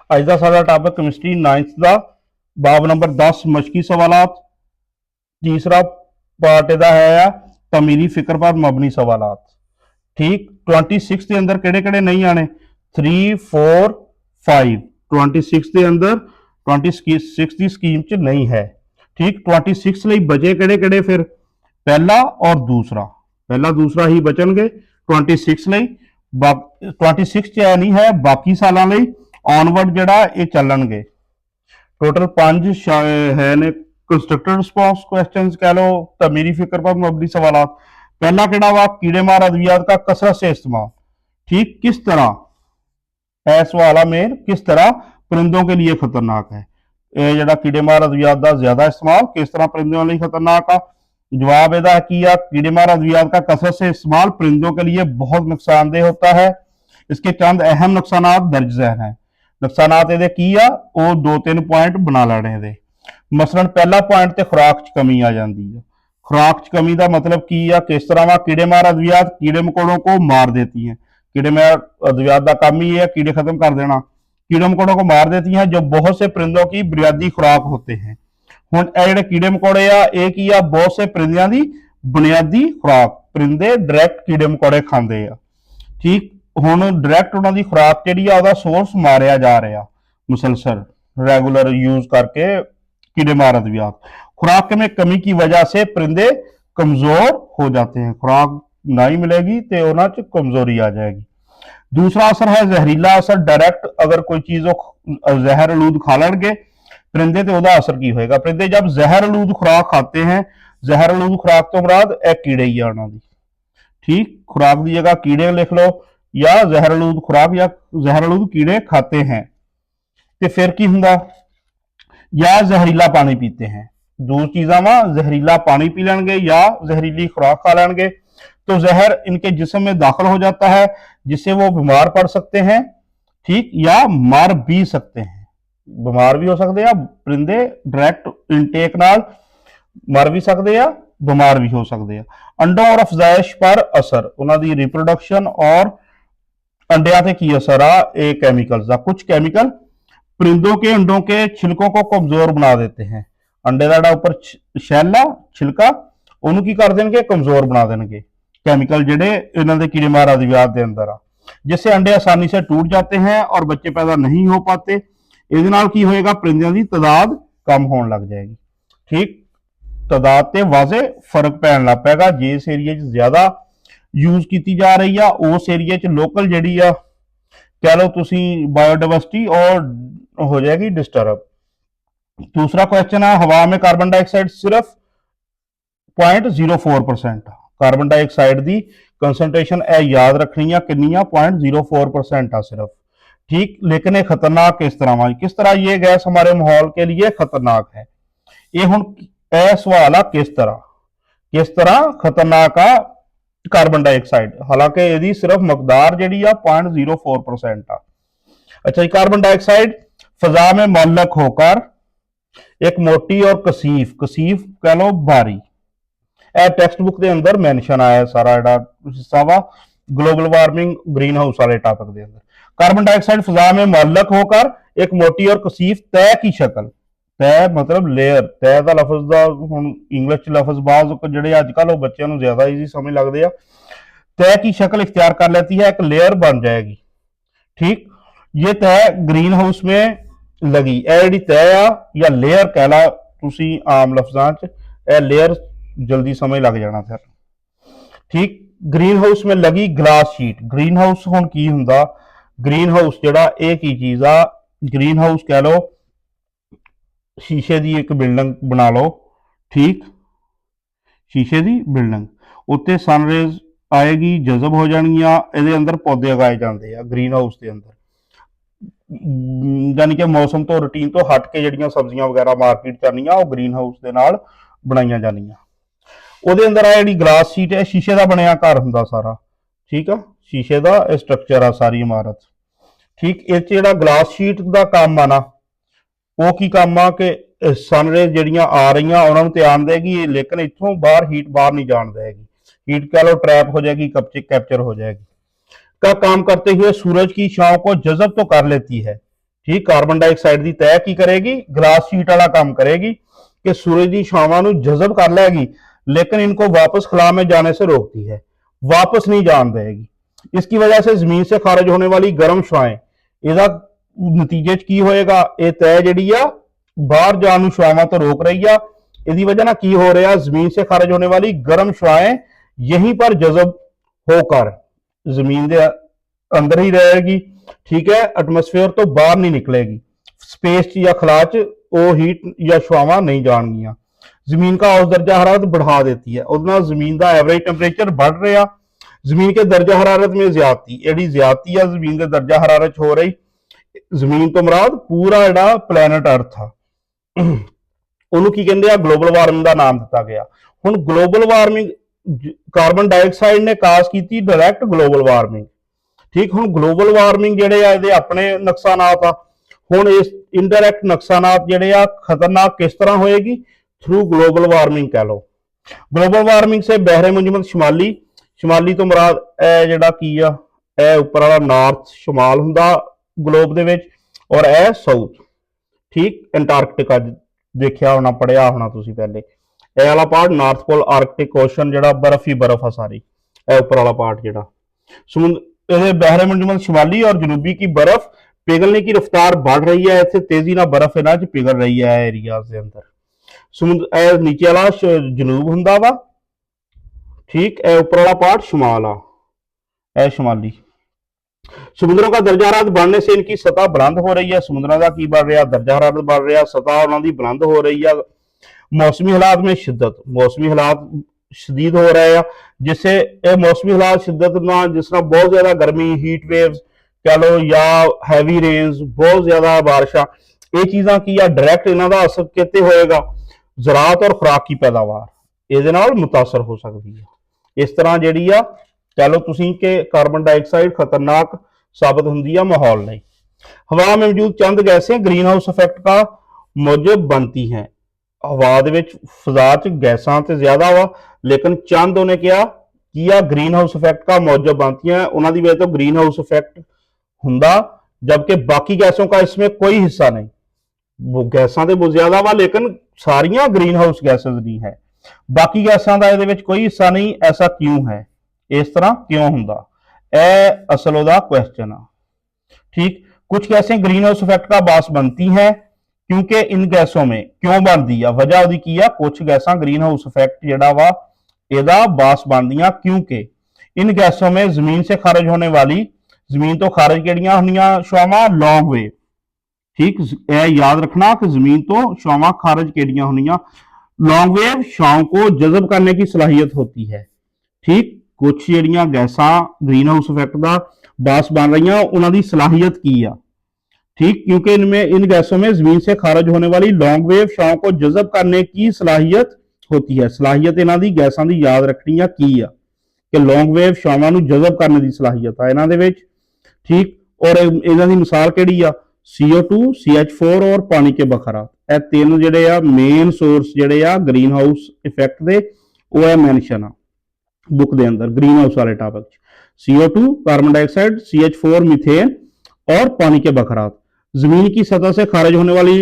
अज का साडा topic chemistry 9th का बाब नंबर 10 मशकी सवालात। तीसरा पार्ट इहदा है तमीरी फिक्र पर मबनी सवालात। ठीक 26 के अंदर किहड़े किहड़े नहीं आने 3 4 5 26 के अंदर 26 की स्कीम च नहीं है। ठीक 26 लई बचे किहड़े किहड़े फिर पहला और दूसरा, पहला दूसरा ही बचनगे 26 लई। 26 च नहीं है, बाकी सालों लई ऑनवर्ड जिहड़ा ये चलणगे। टोटल 5 है ने कंस्ट्रक्टेड रिस्पॉन्स क्वेश्चंस कह लो, तमीरी फिक्र पर मबनी सवालात। पहला किहड़ा वा कीड़े मार अद्वियात का कसरत से इस्तेमाल। ठीक किस तरह, है सवाल है मेन, किस तरह परिंदों के लिए खतरनाक है। ये जड़ा कीड़े मार अद्वियात का ज्यादा इस्तेमाल किस तरह परिंदों के लिए खतरनाक आ। जवाब यदा की कीड़े मार अद्वियात का कसरत से इस्तेमाल परिंदों के लिए बहुत नुकसानदेह होता है। इसके चंद अहम नुकसान दर्ज झैल हैं। नुकसानात ये की आ वो 2-3 पॉइंट बना लेने दे। मसलन पहला पॉइंट ते खुराक च कमी आ जाती है। खुराक च कमी का मतलब की आ, किस तरह वा कीड़े मार अद्वियात कीड़े मकोड़ों को मार देती हैं। कीड़े मार अद्वियात का काम ही है कीड़े खत्म कर देना, कीड़े मकोड़ों को मार देती हैं जो बहुत से परिंदों की बुनियादी खुराक होते हैं। हुण ये जिहड़े कीड़े मकोड़े आ ये की आ बहुत से परिंदियां दी बुनियादी खुराक, परिंदे डायरैक्ट कीड़े मकोड़े खांदे आ। ठीक हुण डायरैक्ट उन्हां दी खुराक जिहड़ी आ ओहदा सोर्स मारिया जा रहा मुसलसल रेगुलर यूज करके कीड़े मार अद्वियात। खुराक में कमी की वजह से परिंदे कमजोर हो जाते हैं। खुराक नहीं मिलेगी तो उन्हां च कमजोरी आ जाएगी। दूसरा असर है जहरीला असर। डायरैक्ट अगर कोई चीज जहर आलूद खा लेंगे परिंदे तो वह असर की होएगा। परिंदे जब जहर आलूद खुराक खाते हैं, जहर आलूद खुराक तो मुराद ए कीड़े ही आना दी। ठीक खुराक की जगह कीड़े लिख लो या जहर आलूद खुराक या जहर आलूद कीड़े खाते हैं। तो फिर की हुंदा या जहरीला पानी पीते हैं। दो चीज़ां वा जहरीला पानी पी लेंगे या जहरीली खुराक खा लेंगे तो जहर इनके जिस्म में दाखिल हो जाता है जिससे वो बीमार पड़ सकते हैं। ठीक या मर भी सकते हैं, बीमार भी हो सकते हैं। परिंदे डायरैक्ट इनटेक नाल मर भी सकते हैं, बीमार भी हो सकते हैं। अंडों और अफजाइश पर असर, उन्होंने रिप्रोडक्शन और अंडिया से की असर आ ये केमिकल्स का। कुछ केमिकल परिंदों के अंडों के छिलकों को कमजोर बना देते हैं। अंडे का ऊपर शैल आ छिलका उन्होंने की कर देंगे कमजोर बना देंगे केमिकल जेडे इन्हों के कीड़े मार अद्वियात के अंदर आ, जिससे अंडे आसानी से टूट जाते हैं और बच्चे पैदा नहीं हो पाते। इहदे नाल की होएगा परिंदियों की तादाद कम होने लग जाएगी। ठीक तादाद ते वाजे फर्क पैन लग पेगा। जिस एरिए ज्यादा यूज की जा रही है उस एरिए च लोकल जी कह लो तुसी बायोडाइवर्सिटी और हो जाएगी डिस्टर्ब। दूसरा क्वेश्चन है हवा में कार्बन डाइऑक्साइड सिर्फ 0.04%। कार्बन डाइऑक्साइड की कंसनट्रेशन याद रखनी है कितनी 0.04% सिर्फ। ठीक लेकिन ये खतरनाक किस तरह, किस तरह ये गैस हमारे माहौल के लिए खतरनाक है। ये हुण सवाल है किस तरह खतरनाक आ कार्बन डाइऑक्साइड, हालांकि यदि सिर्फ मकदार जी 0.04% आ। अच्छा कार्बन डाइऑक्साइड फजा में मुअल्लक होकर एक मोटी और कसीफ कह लो भारी, टेक्स्ट बुक के अंदर मेंशन आया सारा हिस्सा वा ग्लोबल वार्मिंग ग्रीन हाउस वाले टॉपिक के अंदर। कार्बन डाइऑक्साइड फजा में मुअल्लक होकर एक मोटी और कसीफ तय की शक्ल, तय मतलब लेयर, तय का लफज का इंग्लिश लफज बाज जो अजकल बच्चों ज्यादा ईजी समझ लगते हैं, तय की शक्ल इख्तियार कर लेती है, एक लेयर बन जाएगी। ठीक ये तय ग्रीन हाउस में लगी जी तय या लेयर कह ला तुसी आम लफ्जां च लेयर जल्दी समझ लग जाना फिर। ठीक ग्रीन हाउस में लगी ग्लास शीट। ग्रीन हाउस हुण की हुंदा, ग्रीन हाउस जिहड़ा एक ही चीज आ, ग्रीन हाउस कह लो शीशे की एक बिल्डिंग बना लो। ठीक शीशे की बिल्डिंग उत्ते सनरेज आएगी जजब हो जाएगियां, ये अंदर पौधे उगाए जाते हैं ग्रीन हाउस के अंदर, यानी कि मौसम तो रूटीन तो हट के जड़ियां सब्जियां वगैरह मार्केट च आनियां वो ग्रीन हाउस के नाल बनाई जानियां। ਉਹਦੇ अंदर आ जी ग्लास शीट है शीशे का बनया घर हुंदा सारा। ठीक है शीशे का स्ट्रक्चर आ सारी इमारत। ठीक इस जो ग्लास शीट का काम आ ना वो की काम आ कि सनरेज जड़ियां आ रही उन्होंने तो आन देगी लेकिन इतों बाहर हीट बाहर नहीं जान देगी, हीट कह लो ट्रैप हो जाएगी, कैप्चर हो जाएगी। का काम करते हुए सूरज की छांव को जज़ब तो कर लेती है ठीक, कार्बन डाइऑक्साइड की तय की करेगी, ग्लास शीट वाला काम करेगी कि सूरज की छावां नूं जज़ब कर लेगी, लेकिन इनको वापस खला में जाने से रोकती है, वापस नहीं जान देगी। इसकी वजह से जमीन से खारिज होने वाली गर्म छुआएं, इसका नतीजे की होएगा, ये तय जिहड़ी आ बाहर जाण नूं छुआवां तो रोक रही है। इसकी वजह ना की हो रहा, जमीन से खारिज होने वाली गर्म छुआएं यहीं पर जज़ब होकर जमीन के अंदर ही रहेगी, ठीक है, एटमोसफेयर तो बाहर नहीं निकलेगी, स्पेस या खला च वो हीट या छुआवां नहीं जाएंगियां। जमीन का औसत दर्जा हरारत बढ़ा देती है, उस जमीन का एवरेज टेंपरेचर बढ़ रहा, जमीन के दर्जा हरारत में ज्यादती, जी ज्यादती है जमीन के दर्जा हरारत हो रही, जमीन तो मुराद पूरा जो प्लैनेट अर्थ था ਉਹਨੂੰ ਕੀ ਕਹਿੰਦੇ ਆ, ਗਲੋਬਲ ਵਾਰਮਿੰਗ ਦਾ ਨਾਮ ਦਿੱਤਾ ਗਿਆ। ਹੁਣ ਗਲੋਬਲ ਵਾਰਮਿੰਗ ਕਾਰਬਨ ਡਾਈਆਕਸਾਈਡ ਨੇ ਕਾਜ਼ ਕੀਤੀ ਡਾਇਰੈਕਟ ਗਲੋਬਲ ਵਾਰਮਿੰਗ, ਠੀਕ। ਹੁਣ ਗਲੋਬਲ ਵਾਰਮਿੰਗ ਜਿਹੜੇ ਆ ਇਹਦੇ ਆਪਣੇ ਨੁਕਸਾਨਾਤ ਆ, ਹੁਣ ਇਸ ਇਨਡਾਇਰੈਕਟ ਨੁਕਸਾਨਾਤ ਜਿਹੜੇ ਆ ਖਤਰਨਾਕ ਕਿਸ ਤਰ੍ਹਾਂ ਹੋਏਗੀ, ਥਰੂ ਗਲੋਬਲ ਵਾਰਮਿੰਗ ਕਹਿ ਲਓ। ਗਲੋਬਲ ਵਾਰਮਿੰਗ ਸੇ ਬਹਿਰੇ ਮੁੰਜਮਦ ਸ਼ਮਾਲੀ, ਸ਼ਮਾਲੀ ਤੋਂ ਮੁਰਾਦ ਇਹ ਜਿਹੜਾ ਕੀ ਆ, ਇਹ ਉੱਪਰ ਵਾਲਾ ਨਾਰਥ ਸ਼ਮਾਲ ਹੁੰਦਾ ਗਲੋਬ ਦੇ ਵਿੱਚ, ਔਰ ਇਹ ਸਾਊਥ, ਠੀਕ। ਐਂਟਾਰਕਟਿਕਾ देखा होना, पढ़िया होना तुसी पहले, यह वाला part North Pole Arctic Ocean जो बर्फ ही बर्फ है सारी, उपर वाला पार्ट जो समुद्र बहरे मुंजमद शिमाली और जनूबी की बर्फ पिघलने की रफ्तार बढ़ रही है, इतने तेजी ना बर्फ इन्हां च पिघल रही है एरियाज के अंदर। समुद्र नीचे वाला जनूब हुंदा वा, ठीक, उपर वाला पार्ट शिमाल आ, शिमाली। समुद्रों का दर्जा हरारत बढ़ने से इनकी सतह बुलंद हो रही है, समुद्रों का की बढ़ रहा, दर्जा हरारत बढ़ रहा, सतह उन्होंने बुलंद हो रही है। मौसमी हालात में शिद्दत, मौसमी हालात शदीद हो रहे हैं, जिससे मौसमी हालात शिद्दत ना, जिस तरह बहुत ज्यादा गर्मी, हीट वेव्स कह लो, या हैवी रेन्स, बहुत ज्यादा बारिशां, ये चीज़ां की डायरैक्ट इन्हां दा असर किते होएगा, ज़राअत और खुराक की पैदावार इहदे नाल मुतासर हो सकती है। इस तरह जिहड़ी आ कह लो तुसीं कि कार्बन डाइऑक्साइड खतरनाक साबित होंदी है माहौल नहीं। हवा में मौजूद चंद गैसें ग्रीन हाउस इफेक्ट का मूजब बनती हैं, हवा दे विच फिजा च गैसां ते ज्यादा वा, लेकिन चंद उन्हें किया ग्रीन हाउस इफेक्ट का मूजब बनती हैं, उन्होंने वजह तो ग्रीन हाउस इफेक्ट हुंदा, जबकि बाकी गैसों का इसमें कोई हिस्सा नहीं। वो गैसां ते बहुत ज्यादा वा, लेकिन सारियां ग्रीन हाउस गैसेज नहीं है, बाकी गैसां दा इहदे विच कोई हिस्सा नहीं। ऐसा क्यों है, इस तरह क्यों हुंदा, ए असल ओदा क्वेश्चन आ, ठीक। कुछ गैसें ग्रीन हाउस इफेक्ट का बास बनती हैं, क्योंकि इन गैसों में क्यों बनती है, वजह ਉਹਦੀ ਕੀ ਆ, कुछ गैसां ग्रीन हाउस इफेक्ट ਜਿਹੜਾ ਵਾ ਇਹਦਾ ਬਾਸ ਬਣਦੀਆਂ, क्योंकि इन गैसों में जमीन से खारिज होने वाली, जमीन तो खारिज ਕਿਹੜੀਆਂ ਹੁੰਦੀਆਂ ਸ਼ਾਵਾਂ, लॉन्ग वेव, ठीक। ਇਹ याद रखना कि जमीन तो ਸ਼ਾਵਾਂ खारिज ਕਿਹੜੀਆਂ ਹੁੰਦੀਆਂ, लॉन्ग वेव छांव को जज़ब करने की सलाहियत होती है, ठीक। कुछ ਜਿਹੜੀਆਂ गैसां ग्रीन हाउस इफेक्ट का बास बन रही उन्होंने सलाहियत की आ, ठीक, क्योंकि इनमें इन गैसों में जमीन से खारिज होने वाली लॉन्ग वेव छांव को जज़ब करने की सलाहियत होती है। सलाहियत इन्हां दी गैसां दी याद रखनी आ की आ कि लॉन्ग वेव छावां नूं जज़ब करने की सलाहियत आ इन्हां दे विच, ठीक। और इन्हां दी मिसाल किहड़ी आ, CO2, CH4 और पानी के बखरात, ਇਹ ਤਿੰਨ ਜਿਹੜੇ ਆ ਮੇਨ ਸੋਰਸ ਜਿਹੜੇ ਆ ਗ੍ਰੀਨ ਹਾਊਸ ਇਫੈਕਟ ਦੇ, ਉਹ ਹੈ ਮੈਂਸ਼ਨ ਆ बुक के अंदर ग्रीन हाउस वाले topic, CO2 carbon dioxide, CH4 methane और पानी के बखरात। जमीन की सतह से खारिज होने वाली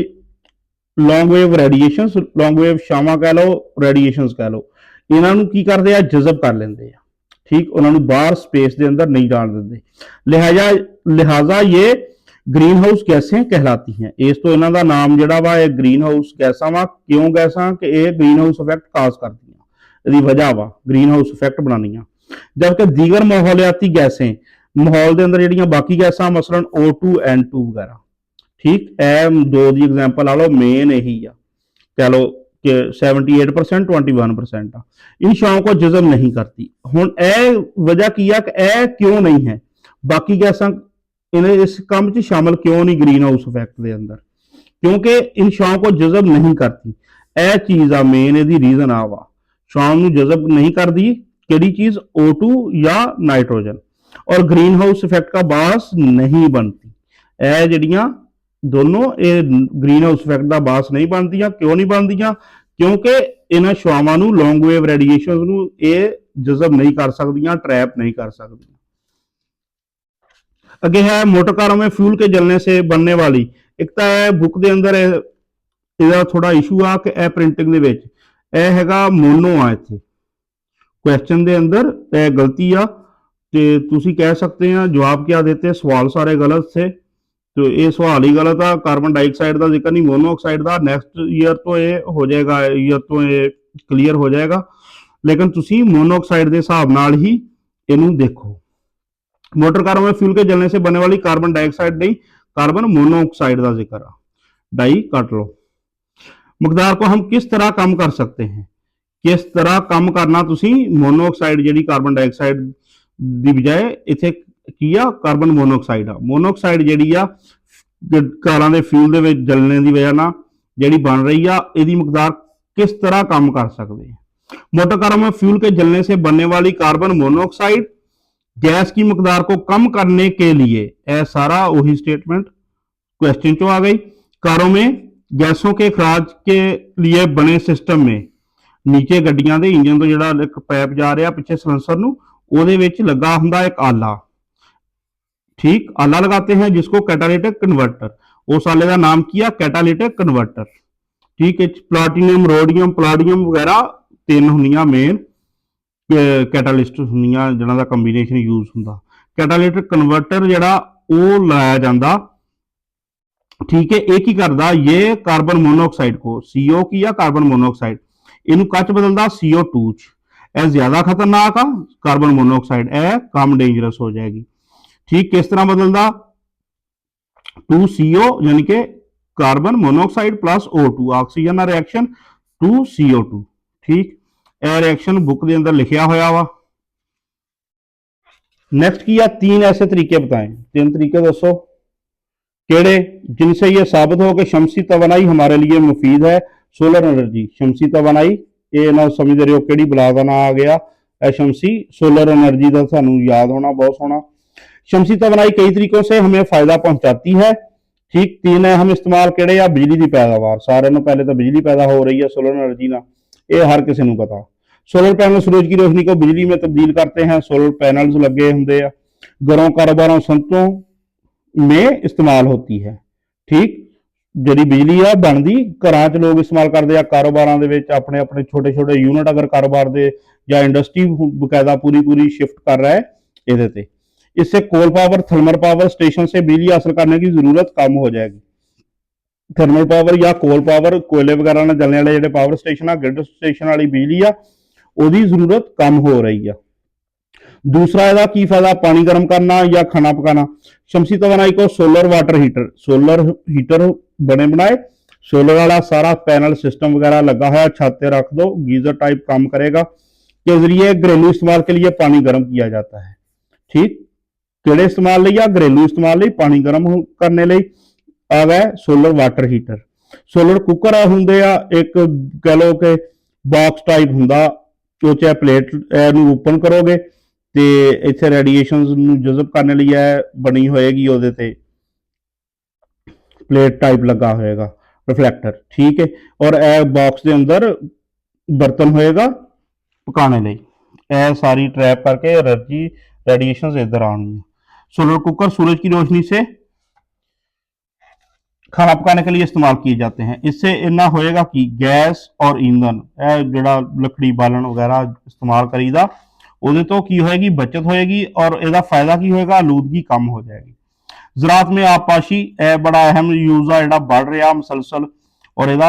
long wave radiation, long wave छावां कह लो, रेडिएशन कह लो, इन्हों की करते हैं, जज़ब कर लेंगे, ठीक, उन्होंने बाहर स्पेस के अंदर नहीं जान देते, लिहाजा ये ग्रीन हाउस गैसें कहलाती हैं। इस तो इन्हों का नाम जोड़ा वा ग्रीन हाउस गैसा वा, क्यों गैसा कि यह ग्रीन हाउस इफेक्ट काज करती हैं, इसकी वजह वा ग्रीन हाउस इफेक्ट बनानियां। जबकि दीगर माहौलियाती गैसें, माहौल के अंदर जिहड़ियां बाकी गैसां मसलन O2, N2 वगैरह, ठीक, ए दो the example La low, main यही आ कह लो कि 78%, 21% आ, इन छांव को जज़ब नहीं करती। हुण ए वजह की आ कि ए क्यों नहीं है, बाकी गैसां इन्हें इस काम च शामिल क्यों नहीं ग्रीन हाउस इफेक्ट के अंदर, क्योंकि इन छांव को जज़ब नहीं करती। ए चीज़ आ मेन, इहदी रीजन आ वा छांव नूं जज़ब नहीं करती किहड़ी चीज़, O2 या नाइट्रोजन, और ग्रीन हाउस इफेक्ट का बास नहीं बनती। ए जिहड़ियां दोनों ये ग्रीन हाउस इफेक्ट का बास नहीं बनदियां, क्यों नहीं बनदियां, क्योंकि इन्हां छावां नूं लॉन्ग वेव रेडिएशन नूं ये जज़ब नहीं कर सकदियां, ट्रैप नहीं कर सकदियां। अगे है मोटर कारों में फ्यूल के जलने से बनने वाली, एक तो है बुक के अंदर ਇਹਦਾ ਥੋੜਾ ਇਸ਼ੂ ਆ ਕਿ ਇਹ ਪ੍ਰਿੰਟਿੰਗ ਦੇ ਵਿੱਚ ਇਹ ਹੈਗਾ ਮੋਨੋ ਆ, ਇੱਥੇ क्वेश्चन ਦੇ अंदर ਇਹ गलती ਆ ਤੇ ਤੁਸੀਂ ਕਹਿ ਸਕਦੇ ਆ जवाब क्या देते, सवाल सारे गलत थे तो ये सवाल ही गलत आ। कार्बन डाइऑक्साइड का जिक्र नहीं, मोनोऑक्साइड का नेक्स्ट ईयर तो ये हो जाएगा, ईयर तो ये क्लीयर हो जाएगा, लेकिन तुसी मोनोऑक्साइड के हिसाब नाल ही इनू देखो। मोटर कारों में फ्यूल के जलने से बनने वाली कार्बन डाइऑक्साइड नहीं, कार्बन मोनोऑक्साइड का जिक्र आ, डाई काट लो। मकदार को हम किस तरह कम कर सकते हैं, किस तरह कम करना, तुसी मोनोऑक्साइड जी कार्बन डाइऑक्साइड की बजाय इतने की आ कार्बन मोनोऑक्साइड आ, मोनोऑक्साइड जी आ कारां दे फ्यूल दे विच जलने की वजह ना जी बन रही आ, इहदी मकदार किस तरह कम कर सकते हैं। मोटर कारों में फ्यूल के जलने से बनने वाली कार्बन मोनोऑक्साइड गैस की मकदार को कम करने के लिए, यह सारा वही स्टेटमेंट क्वेश्चन चो आ गई। कारों में गैसों के खराज के लिए बने सिस्टम में नीचे गड्डियां दे इंजन तो जिहड़ा एक पैप जा रहा पिछे सलेंसर नूं, ਉਹਦੇ ਵਿੱਚ लगा हुंदा एक आला, ठीक, आला लगाते हैं जिसको कैटालिटिक कन्वर्टर, उस आले का नाम किया कैटालिटिक कन्वर्टर, ठीक है। प्लाटीनियम, रोडियम, पलाडियम वगैरह तीन हुंदियां मेन कैटालिस्ट हुंदियां जिन्हां दा कंबीनेशन यूज हुंदा। कैटालिटिक कन्वर्टर जिहड़ा ਉਹ ਲਾਇਆ ਜਾਂਦਾ, ठीक है। एक ही करदा, ये कार्बन मोनोऑक्साइड को CO की या कार्बन मोनोऑक्साइड इनू कच बदलदा CO2 च, यह ज्यादा खतरनाक आ कार्बन मोनोऑक्साइड, यह कम डेंजरस हो जाएगी, ठीक। किस तरह बदलदा, 2CO यानी कि carbon monoxide plus O2 oxygen reaction 2CO2, ठीक। यह रिएक्शन बुक के अंदर लिखा होया वा। नेक्स्ट किया, तीन ऐसे तरीके बताएं, तीन तरीके दसो केड़े जिनसे यह साबित हो कि शमसी तवानाई हमारे लिए मुफीद है। सोलर एनर्जी, शमसी तवानाई, ये ना समझ रहे हो कि बला का ना आ गया, शमसी सोलर एनर्जी का सानू याद होना बहुत सोहना। शमसी तवानाई कई तरीकों से हमें फायदा पहुंचाती है, ठीक। तीन है हम इस्तेमाल केड़े आ, बिजली की पैदावार, सारे नु पहले तो बिजली पैदा हो रही है सोलर एनर्जी ना, ये हर किसी को पता। सोलर पैनल सूरज की रोशनी को बिजली में तब्दील करते हैं, सोलर पैनल्स लगे होंगे, घरों कारोबारों संतों में इस्तेमाल होती है, ठीक। जी बिजली आ बनती घरां च लोग इस्तेमाल करते हैं, कारोबारां दे विच अपने अपने छोटे छोटे यूनिट अगर कारोबार दे या इंडस्ट्री बकायदा पूरी पूरी शिफ्ट कर रहा है इहदे ते। इससे coal power, thermal power station से बिजली हासिल करने की जरूरत कम हो जाएगी। थर्मल पावर या कोल पावर, कोयले वगैरह ने चलने वाले जो पावर स्टेशन आ, ग्रिड स्टेशन वाली बिजली आ, उसकी जरूरत कम हो रही है। दूसरा ਇਹਦਾ ਕੀ फायदा, पानी गर्म करना या खाना पकाना। शमसी तवानाई को solar water heater, solar heater बने बनाए, सोलर वाला सारा पैनल सिस्टम वगैरह लगा है, छत पे रख दो, गीजर टाइप काम करेगा, के जरिए घरेलू इस्तेमाल के लिए पानी गर्म किया जाता है, ठीक। केड़े इस्तेमाल लिए, घरेलू इस्तेमाल लिए पानी गर्म करने लिए आ गया solar water heater. Solar cooker होंगे आ, एक कह लो कि बॉक्स टाइप होंगे, वो चाहे प्लेट ओपन करोगे तो इतने रेडिएशन जजब करने लिए बनी होएगी, वो प्लेट टाइप लगा होएगा रिफ्लैक्टर, ठीक है। और यह बॉक्स के अंदर बर्तन होएगा पकाने लिए, यह सारी ट्रैप करके एनर्जी रेडिएशन इधर आनी है। सोलर कुकर सूरज की रोशनी से खाना पकाने के लिए इस्तेमाल किए जाते हैं। इससे इतना होएगा कि गैस और ईंधन, जो लकड़ी बालन वगैरह इस्तेमाल करीदा, ਉਹਦੇ ਤੋਂ ਕੀ ਹੋਏਗੀ, बचत होएगी, और ਇਹਦਾ फायदा की होएगा, आलूदगी कम हो जाएगी। ज़राअत में आबपाशी बड़ा अहम यूज आ, बढ़ रहा मुसलसल, और ਇਹਦਾ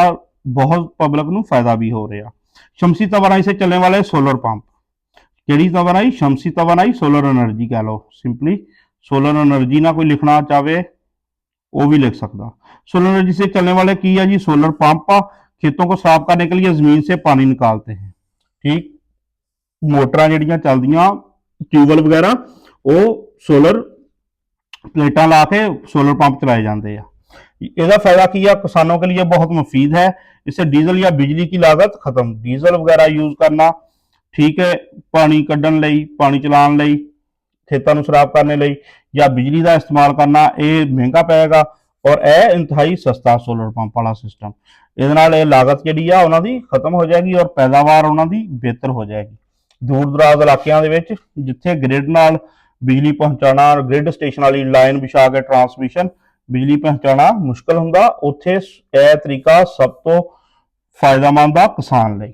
बहुत पब्लिक ਨੂੰ फायदा भी हो रहा। शमसी तवानाई से चलने वाले सोलर पंप, केड़ी तवानाई, शमसी तवानाई, सोलर एनर्जी कह लो, सिंपली सोलर एनर्जी ना कोई लिखना चाहे वो भी लिख सकता। सोलर एनर्जी से चलने वाले की है जी, सोलर पंप खेतों को साफ करने के लिए जमीन से पानी निकालते हैं, ठीक। मोटर जड़ियाँ चलदियाँ ट्यूबवैल वगैरह, वो सोलर प्लेटा ला के सोलर पंप चलाए जाते हैं। इसका फायदा की है, किसानों के लिए बहुत मुफीद है। इससे डीजल या बिजली की लागत खत्म, डीजल वगैरह यूज करना, ठीक है, पानी कड्ढन लई, पानी चलाने लई, खेतों को सराब करने लई या बिजली का इस्तेमाल करना, ये महंगा पेगा, और यह इंतहाई सस्ता सोलर पंप वाला सिस्टम। ये लागत जी उन्होंने खत्म हो जाएगी और पैदावार उन्होंने बेहतर हो जाएगी। दूर दराज इलाकों के जिथे ग्रिड नाल ਬਿਜਲੀ ਪਹੁੰਚਾਉਣਾ, ਗ੍ਰਿਡ ਸਟੇਸ਼ਨ ਵਾਲੀ ਲਾਈਨ ਵਿਛਾ ਕੇ ਟਰਾਂਸਮਿਸ਼ਨ ਬਿਜਲੀ ਪਹੁੰਚਾਉਣਾ ਮੁਸ਼ਕਲ ਹੁੰਦਾ, ਉੱਥੇ ਇਹ ਤਰੀਕਾ ਸਭ ਤੋਂ ਫਾਇਦਾਮੰਦ ਆ ਕਿਸਾਨ ਲਈ।